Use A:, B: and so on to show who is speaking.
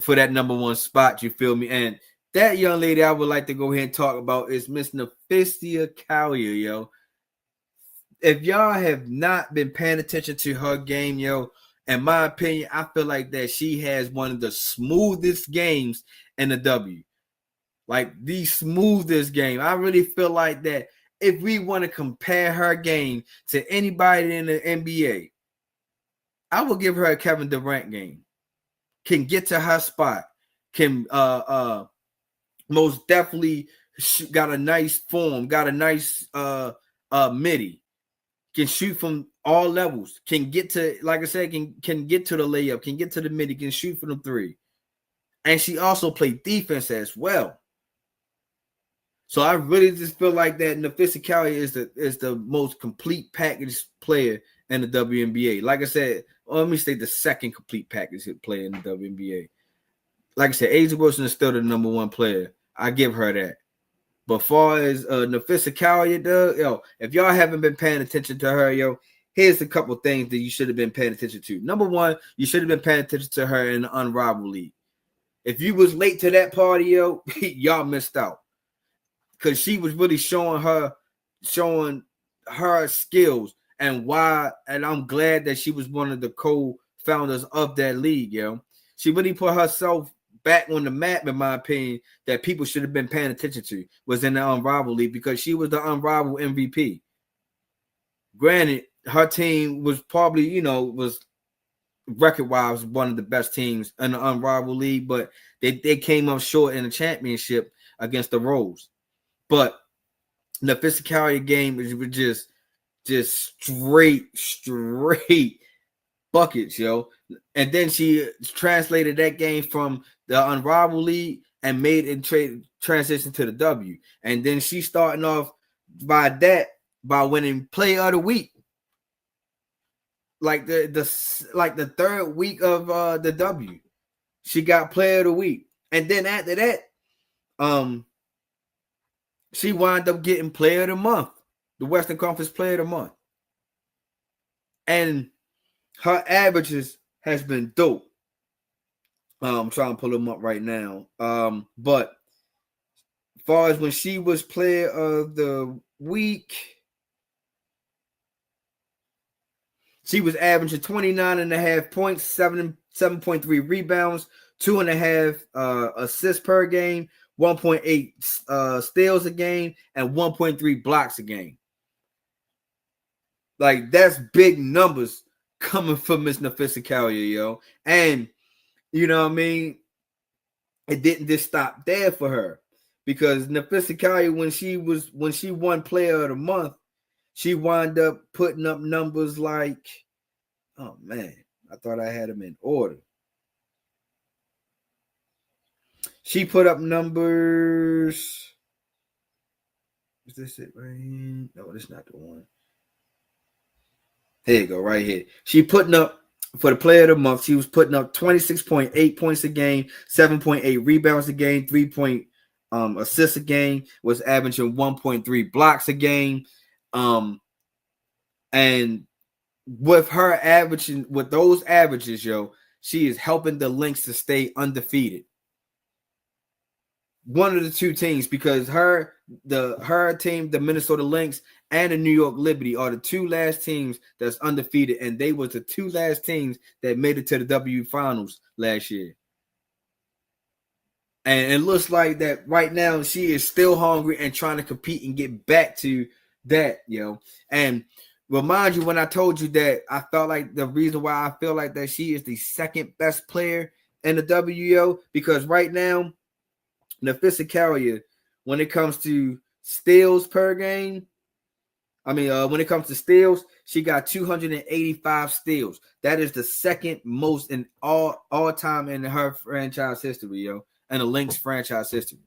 A: for that number one spot. You feel me? And that young lady I would like to go ahead and talk about is Miss Napheesa Collier, yo. If y'all have not been paying attention to her game, yo, in my opinion, I feel like that she has one of the smoothest games in the W. Like the smoothest game. I really feel like that if we want to compare her game to anybody in the NBA, I will give her a Kevin Durant game. Can get to her spot. Can most definitely got a nice form, got a nice midi. Can shoot from all levels. Can get to, like I said, can get to the layup, can get to the midi, can shoot from the three. And she also played defense as well. So I really just feel like that Napheesa Collier is the most complete package player in the WNBA. Like I said, let me say the second complete package player in the WNBA. Like I said, A'ja Wilson is still the number one player. I give her that. But far as Napheesa Collier, yo, if y'all haven't been paying attention to her, yo, here's a couple things that you should have been paying attention to. Number one, you should have been paying attention to her in the Unrivaled League. If you was late to that party, yo, y'all missed out. Because she was really showing her skills and why. And I'm glad that she was one of the co-founders of that league, yo. She really put herself back on the map, in my opinion, that people should have been paying attention to, was in the Unrivaled League, because she was the Unrivaled MVP. Granted, her team was probably, was record-wise one of the best teams in the Unrivaled League, but they came up short in the championship against the Rose. But the Napheesa Collier game was just straight buckets, yo. And then she translated that game from the Unrivaled League and made it transition to the W. And then she starting off by winning Player of the Week. Like the third week of the W. She got Player of the Week. And then after that, she wound up getting Player of the Month, the Western Conference Player of the Month. And her averages has been dope. I'm trying to pull them up right now. But as far as when she was Player of the Week, she was averaging 29.5 points, 7.3 rebounds, 2.5 assists per game, 1.8 steals a game, and 1.3 blocks a game. Like, that's big numbers coming from Miss Napheesa Collier, yo. And you know what I mean? It didn't just stop there for her, because Napheesa Collier, when she won Player of the Month, she wound up putting up numbers like, oh man, I thought I had them in order. She put up numbers. Is this it right here? No, this is not the one. There you go, right here. She putting up, for the Player of the Month, she was putting up 26.8 points a game, 7.8 rebounds a game, 3 assists a game, was averaging 1.3 blocks a game. And with her averaging, with those averages, yo, she is helping the Lynx to stay undefeated. One of the two teams, because her team, the Minnesota Lynx, and the New York Liberty, are the two last teams that's undefeated, and they were the two last teams that made it to the W Finals last year. And it looks like that right now she is still hungry and trying to compete and get back to that, yo. And remind you, when I told you that I felt like the reason why I feel like that she is the second best player in the WO, because right now, Napheesa Collier, when it comes to steals per game, when it comes to steals, she got 285 steals. That is the second most in all time in her franchise history, yo, and the Lynx franchise history.